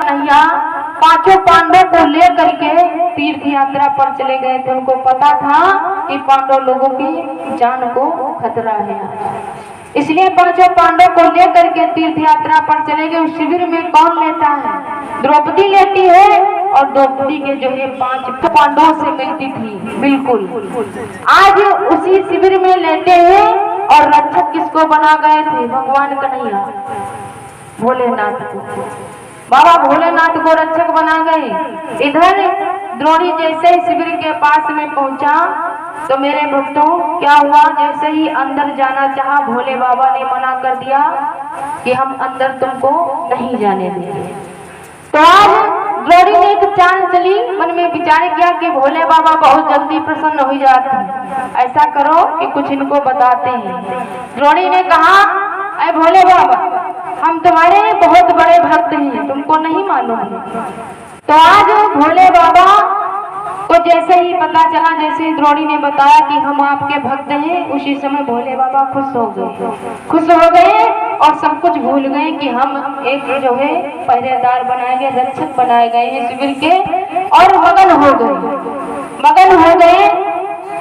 कन्हैया पांचों पांडवों को लेकर के तीर्थ यात्रा पर चले गए थे। उनको पता था कि पांडव लोगों की जान को खतरा है, इसलिए पांचों पांडवों को लेकर के तीर्थ यात्रा पर चले गए। उस शिविर में कौन लेता है? द्रौपदी लेती है, और द्रौपदी के जो है 5 पांडवों से मिलती थी। बिल्कुल आज उसी शिविर में लेते हैं, और रक्षक किसको बना गए थे? भगवान कन्हैया भोलेनाथ को, बाबा भोलेनाथ को रक्षक बना गए। इधर द्रोणी जैसे ही शिविर के पास में पहुंचा तो मेरे भक्तों क्या हुआ? जैसे ही अंदर जाना चाहा, भोले बाबा ने मना कर दिया कि हम अंदर तुमको नहीं जाने देंगे। तो आज द्रोणी ने एक चाल चली, मन में विचार किया कि भोले बाबा बहुत जल्दी प्रसन्न हो जाते हैं, ऐसा करो कि कुछ इनको बताते हैं। द्रोणी ने कहा, अरे भोले बाबा, हम तुम्हारे बहुत बड़े भक्त हैं, तुमको नहीं मालूम है? तो आज भोले बाबा को जैसे ही पता चला, जैसे ही द्रोणी ने बताया कि हम आपके भक्त हैं, उसी समय भोले बाबा खुश हो गए और सब कुछ भूल गए कि हम एक जो है पहरेदार बनाए गए, रक्षक बनाए गए हैं शिविर के, और मगन हो गए।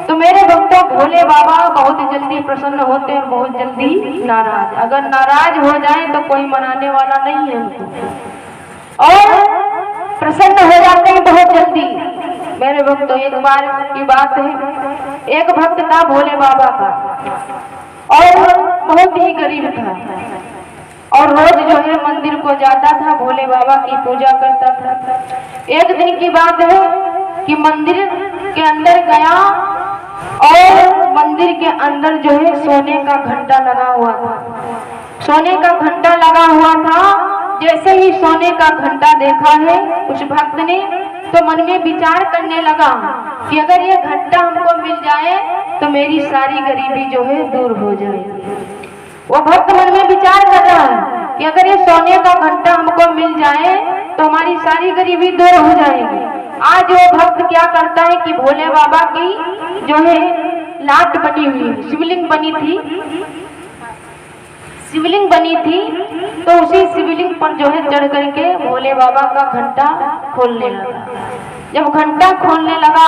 तो मेरे भक्तों भोले बाबा बहुत जल्दी प्रसन्न होते और बहुत जल्दी नाराज। अगर नाराज हो जाए तो कोई मनाने वाला नहीं है उनको, और प्रसन्न हो जाते हैं बहुत जल्दी। मेरे भक्तों एक बार की बात है, एक भक्त था भोले बाबा का, और बहुत ही गरीब था, और रोज जो है मंदिर को जाता था, भोले बाबा की पूजा करता था। एक दिन की बात है कि मंदिर के अंदर गया, और मंदिर के अंदर जो है सोने का घंटा लगा हुआ था। सोने का घंटा लगा हुआ था। जैसे ही सोने का घंटा देखा है उस भक्त ने, तो मन में विचार करने लगा कि अगर ये घंटा हमको मिल जाए तो मेरी सारी गरीबी जो है दूर हो जाएगी। वो भक्त मन में विचार कर रहा है कि अगर ये सोने का घंटा हमको मिल जाए तो हमारी सारी गरीबी दूर हो जाएगी। आज वो भक्त क्या करता है कि भोले बाबा की जो है लाट बनी हुई, शिवलिंग बनी थी, तो उसी शिवलिंग पर जो है चढ़ करके भोले बाबा का घंटा खोलने लगा। जब घंटा खोलने लगा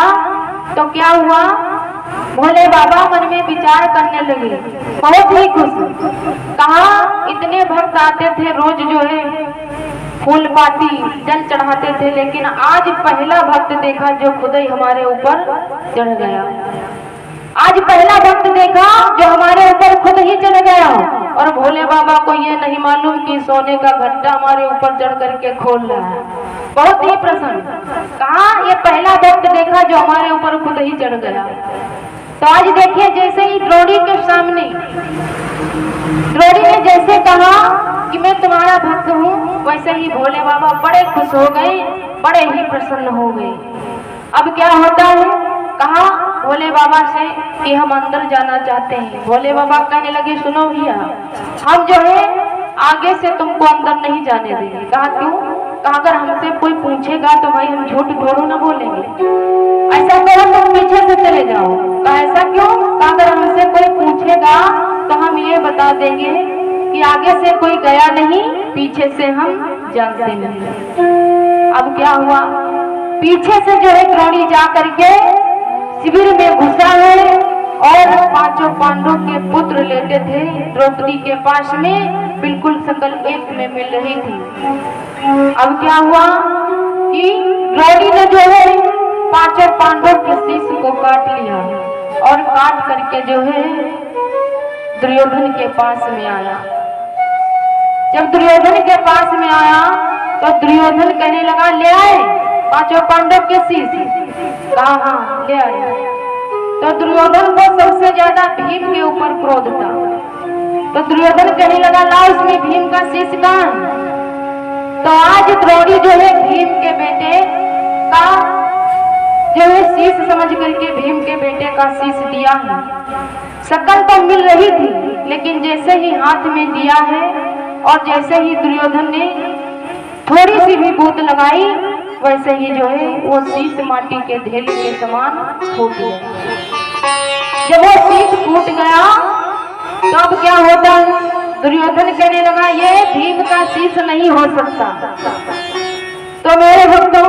तो क्या हुआ? भोले बाबा मन में विचार करने लगे, बहुत ही खुश। कहा इतने भक्त आते थे रोज जो है फूल पाती जल चढ़ाते थे, लेकिन आज पहला भक्त देखा जो खुद ही हमारे ऊपर चढ़ गया। आज पहला भक्त देखा जो हमारे ऊपर खुद ही चढ़ गया, और भोले बाबा को ये नहीं मालूम कि सोने का घंटा हमारे ऊपर चढ़ करके खोल रहा है। बहुत ही प्रसन्न। कहा ये पहला भक्त देखा जो हमारे ऊपर खुद ही चढ़ गया। तो आज देखिए जैसे ही द्रोणी के सामने द्रोणी ने जैसे कहा कि मैं तुम्हारा भक्त हूँ, वैसे ही भोले बाबा बड़े खुश हो गए, बड़े ही प्रसन्न हो गए। अब क्या होता है? कहा भोले बाबा से कि हम अंदर जाना चाहते हैं। भोले बाबा कहने लगे, सुनो भैया, हम जो है आगे से तुमको अंदर नहीं जाने देंगे। कहा क्यों? कहा अगर हमसे कोई पूछेगा तो भाई हम झूठ थोड़ू ना बोलेंगे, ऐसा करो तुम पीछे से चले जाओ। कहा ऐसा क्यों? कहा अगर हमसे कोई पूछेगा तो हम ये बता देंगे कि आगे से कोई गया नहीं, पीछे से हम जानते नहीं। अब क्या हुआ? पीछे से जो है द्रोणी जा करके शिविर में घुसा है, और पांचों पांडवों के पुत्र लेटे थे द्रौपदी के पास में, बिल्कुल शकल एक में मिल रही थी। अब क्या हुआ कि द्रौपदी ने जो है पांचों पांडवों के शीश को काट लिया, और काट करके जो है दुर्योधन के पास में आया। जब दुर्योधन के पास में आया तो दुर्योधन कहने लगा, ले आए पांचों पांडव के शीश? कहा हाँ ले आया। तो दुर्योधन को सबसे ज्यादा भीम के ऊपर क्रोध था, तो दुर्योधन कहने लगा, लाओ इसमें भीम का शीश कहाँ? तो आज द्रौणी जो है भीम के बेटे का जो है शीश समझ करके भीम के बेटे का शीश दिया है। शकल तो मिल रही थी, लेकिन जैसे ही हाथ में दिया है और जैसे ही दुर्योधन ने थोड़ी सी भी बूंद लगाई, वैसे ही जो है वो शीश माटी के ढेले के समान फूट गया। जब वो शीश फूट गया तो अब क्या होता है? दुर्योधन कहने लगा, ये भीम का शीश नहीं हो सकता। तो मेरे भक्तों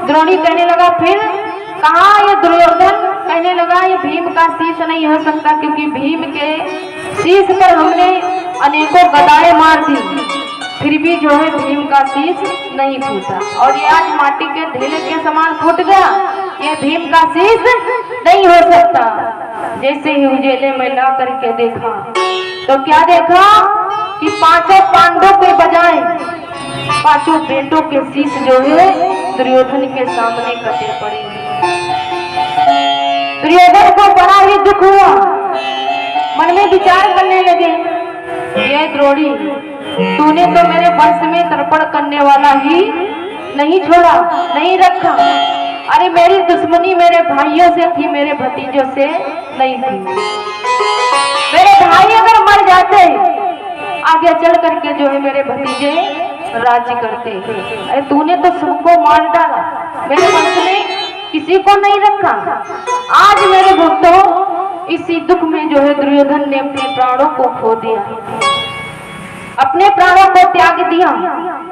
द्रोणी कहने लगा, फिर कहा ये दुर्योधन कहने लगा ये भीम का शीश नहीं हो सकता, क्योंकि भीम के शीश पर हमने अनेकों गदाएं मार दी, फिर भी जो है भीम का शीश नहीं फूटा, और ये आज माटी के ढेले के समान फूट गया। ये भीम का शीश नहीं हो सकता। जैसे ही उजेले में ला करके देखा तो क्या देखा कि पांचों पांडवों के बजाय पांचों बेटों के शीश जो है दुर्योधन के सामने कटे पड़े। दुर्योधन को बड़ा ही दुख हुआ, मन में विचार करने लगे, ये द्रोणी तूने तो मेरे वंश में तर्पण करने वाला ही नहीं छोड़ा, नहीं रखा। अरे मेरी दुश्मनी मेरे भाइयों से थी, मेरे भतीजों से नहीं थी। मेरे भाई अगर मर जाते आगे चल करके जो है मेरे भतीजे राज्य करते। अरे तूने तो सबको मार डाला, मेरे वंश में किसी को नहीं रखा। आज मेरे भक्तों इसी दुख में जो है दुर्योधन ने अपने प्राणों को खो दिया, अपने प्राणों को त्याग दिया।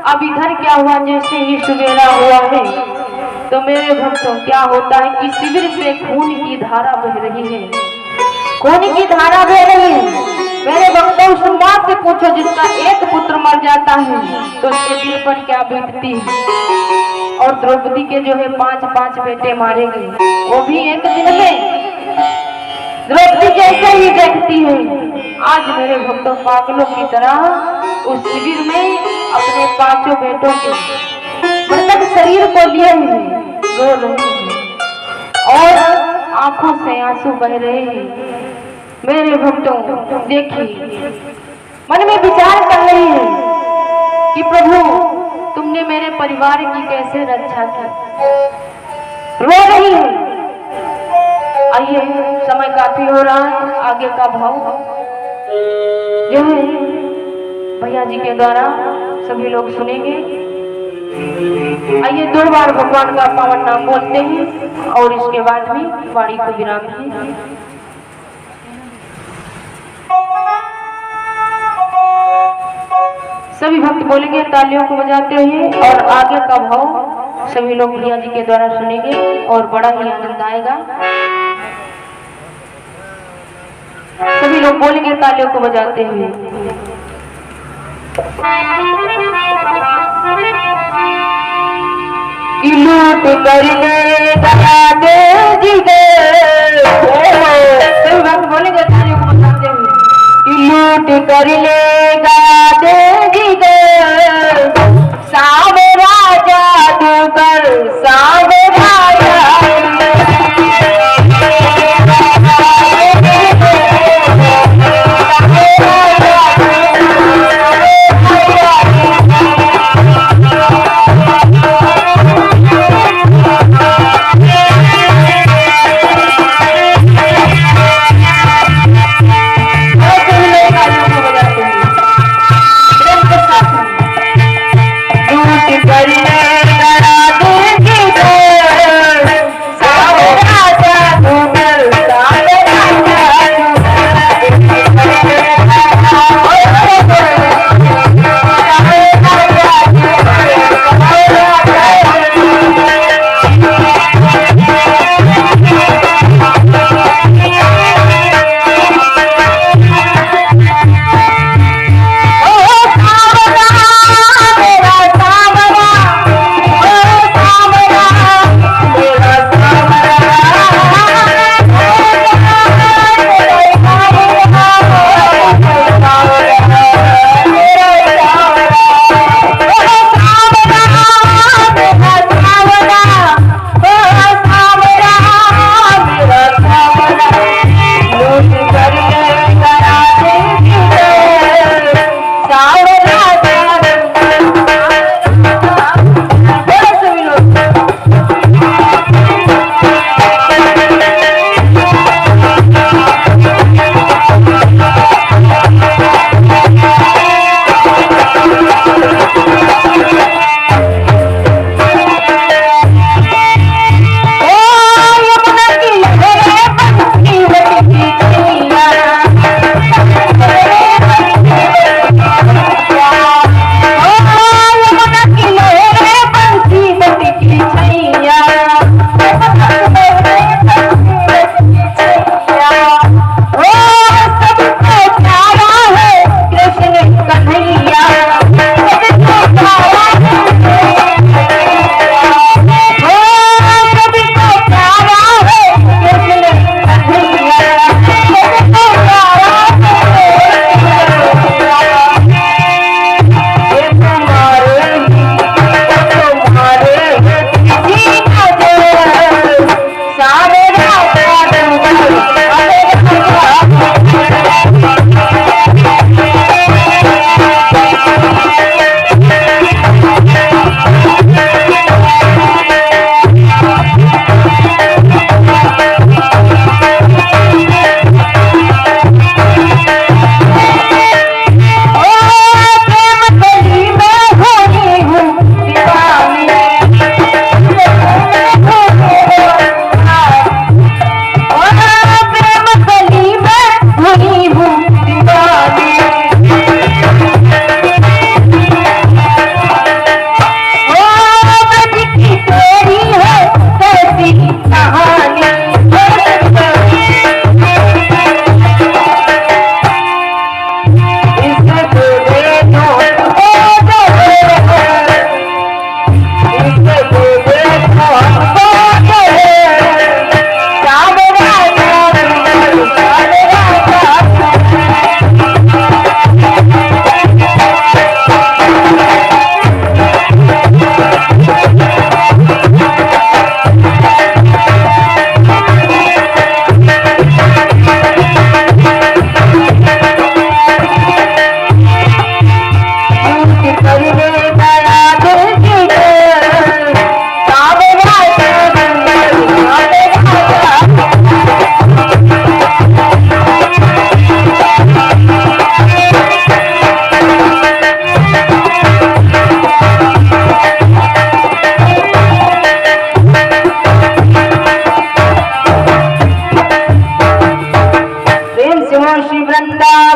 अब इधर क्या हुआ, जैसे ही सवेरा हुआ है तो मेरे भक्तों क्या होता है कि शिविर से खून की धारा बह रही है, खून की धारा बह रही है। मेरे भक्तों उस माँ से पूछो जिसका एक पुत्र मर जाता है तो उसके दिल पर क्या बीतती है। और द्रौपदी के जो है 5-5 बेटे मारे गए, वो भी एक दिन में द्रौपदी जैसे ही देखती है। आज मेरे भक्तों पागलों की तरह उस शिविर में अपने 5 बेटों के मृतक शरीर को लिए हुए रो रहे हैं और आंखों से आंसू बह रहे हैं। मेरे भक्तों देखिए, मन में विचार कर रहे हैं कि प्रभु तुमने मेरे परिवार की कैसे रक्षा की, रो रही है। आइए, समय काफी हो रहा है, आगे का भाव जो है भैया जी के द्वारा सभी लोग सुनेंगे। आइए 2 बार भगवान का पावन नाम बोलते हैं और इसके बाद भी वाणी को विराम है। सभी भक्त बोलेंगे तालियों को बजाते हुए और आगे का भाव सभी लोग भैया जी के द्वारा सुनेंगे और बड़ा ही आनंद आएगा। सभी लोग बोलेंगे तालियों को बजाते हुए। लूट करने गया दे जी दे, सभी भक्त बोलेंगे तालियों को बजाते हुए। लूट करने गया दे जी दे, सावरा जादूगर सावरा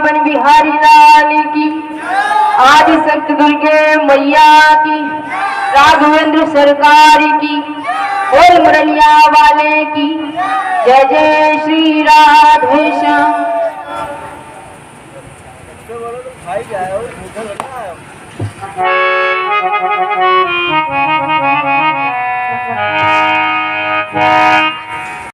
वृंदावन बिहारी लाल की, आदि शक्ति दुर्गे मैया की, राघवेंद्र सरकार की, बोल मुरलिया वाले की, जय जय श्री राधे।